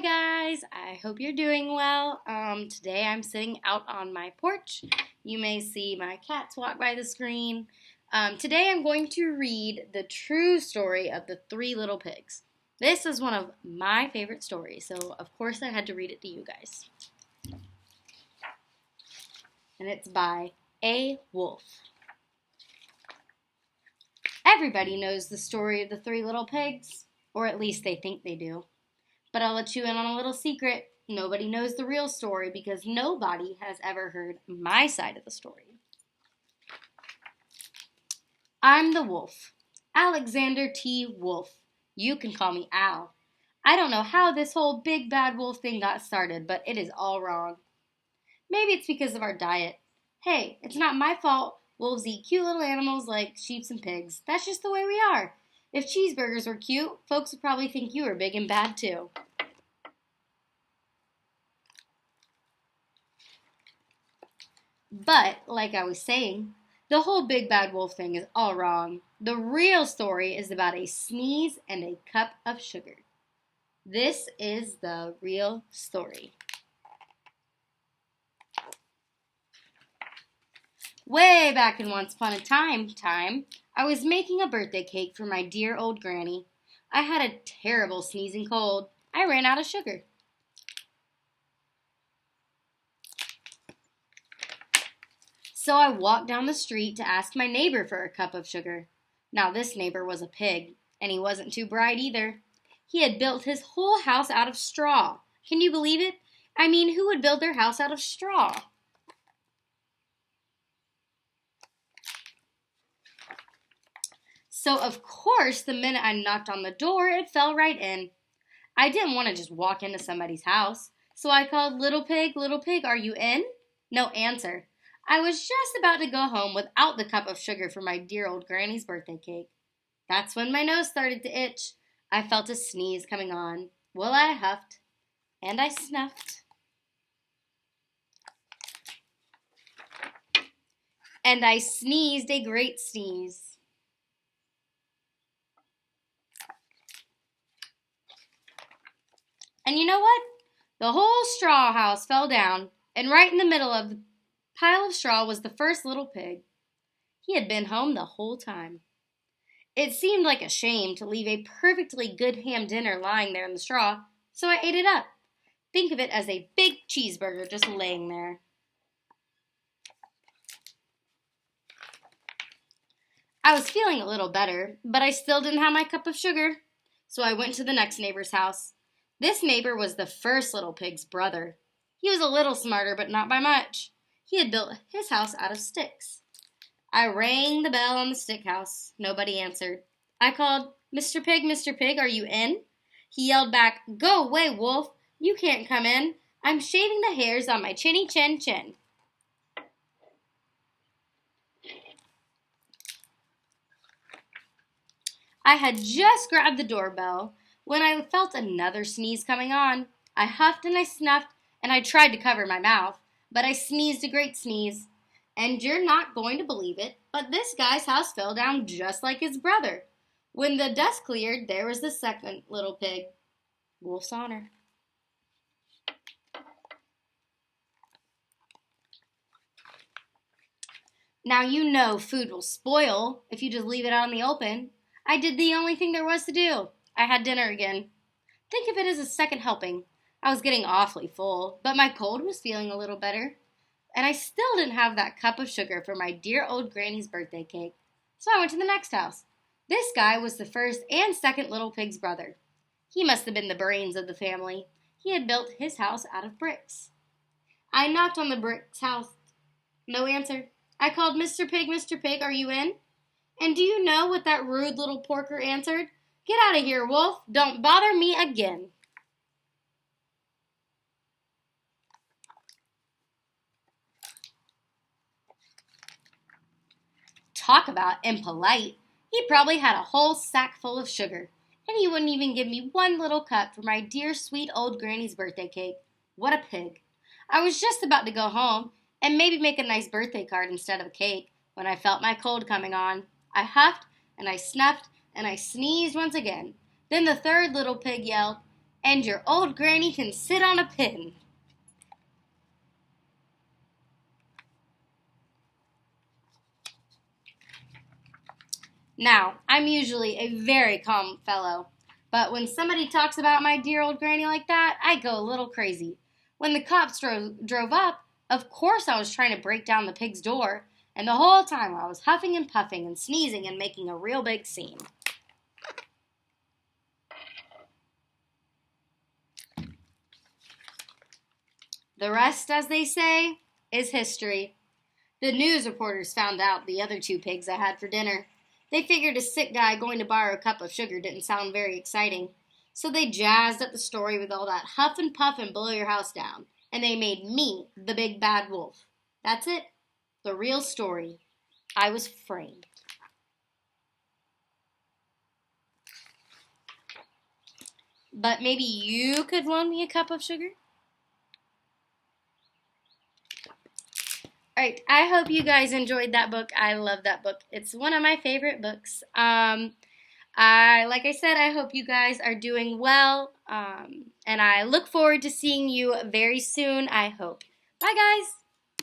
Hi guys, I hope you're doing well. Today I'm sitting out on my porch. You may see my cats walk by the screen. Today I'm going to read the true story of the Three Little Pigs. This is one of my favorite stories, so of course I had to read it to you guys. And it's by A. Wolf. Everybody knows the story of the Three Little Pigs, or at least they think they do. But I'll let you in on a little secret. Nobody knows the real story because nobody has ever heard my side of the story. I'm the wolf, Alexander T. Wolf. You can call me Al. I don't know how this whole big bad wolf thing got started, but it is all wrong. Maybe it's because of our diet. Hey, it's not my fault. Wolves eat cute little animals like sheep and pigs. That's just the way we are. If cheeseburgers were cute, folks would probably think you were big and bad too. But, like I was saying, the whole big bad wolf thing is all wrong. The real story is about a sneeze and a cup of sugar. This is the real story. Way back in Once Upon a Time, I was making a birthday cake for my dear old granny. I had a terrible sneezing cold. I ran out of sugar. So I walked down the street to ask my neighbor for a cup of sugar. Now this neighbor was a pig, and he wasn't too bright either. He had built his whole house out of straw. Can you believe it? I mean, who would build their house out of straw? So, of course, the minute I knocked on the door, it fell right in. I didn't want to just walk into somebody's house, so I called, Little Pig, are you in? No answer. I was just about to go home without the cup of sugar for my dear old granny's birthday cake. That's when my nose started to itch. I felt a sneeze coming on. Well, I huffed, and I snuffed. And I sneezed a great sneeze. And you know what? The whole straw house fell down, and right in the middle of the pile of straw was the first little pig. He had been home the whole time. It seemed like a shame to leave a perfectly good ham dinner lying there in the straw, so I ate it up. Think of it as a big cheeseburger just laying there. I was feeling a little better, but I still didn't have my cup of sugar, so I went to the next neighbor's house. This neighbor was the first little pig's brother. He was a little smarter, but not by much. He had built his house out of sticks. I rang the bell on the stick house. Nobody answered. I called, Mr. Pig, are you in? He yelled back, Go away, wolf. You can't come in. I'm shaving the hairs on my chinny chin chin. I had just grabbed the doorbell when I felt another sneeze coming on. I huffed and I snuffed and I tried to cover my mouth, but I sneezed a great sneeze. And you're not going to believe it, but this guy's house fell down just like his brother. When the dust cleared, there was the second little pig. Wolf's honor. Now you know food will spoil if you just leave it out in the open. I did the only thing there was to do. I had dinner again. Think of it as a second helping. I was getting awfully full, but my cold was feeling a little better. And I still didn't have that cup of sugar for my dear old granny's birthday cake. So I went to the next house. This guy was the first and second little pig's brother. He must have been the brains of the family. He had built his house out of bricks. I knocked on the brick's house. No answer. I called, Mr. Pig, are you in? And do you know what that rude little porker answered? Get out of here, wolf. Don't bother me again. Talk about impolite. He probably had a whole sack full of sugar, and he wouldn't even give me one little cup for my dear sweet old granny's birthday cake. What a pig. I was just about to go home and maybe make a nice birthday card instead of a cake when I felt my cold coming on. I huffed and I snuffed and I sneezed once again. Then the third little pig yelled, And your old granny can sit on a pin. Now, I'm usually a very calm fellow, but when somebody talks about my dear old granny like that, I go a little crazy. When the cops drove up, of course I was trying to break down the pig's door, and the whole time I was huffing and puffing and sneezing and making a real big scene. The rest, as they say, is history. The news reporters found out the other two pigs I had for dinner. They figured a sick guy going to borrow a cup of sugar didn't sound very exciting. So they jazzed up the story with all that huff and puff and blow your house down. And they made me the big bad wolf. That's it. The real story. I was framed. But maybe you could loan me a cup of sugar? All right, I hope you guys enjoyed that book. I love that book. It's one of my favorite books. Like I said, I hope you guys are doing well, and I look forward to seeing you very soon, I hope. Bye, guys.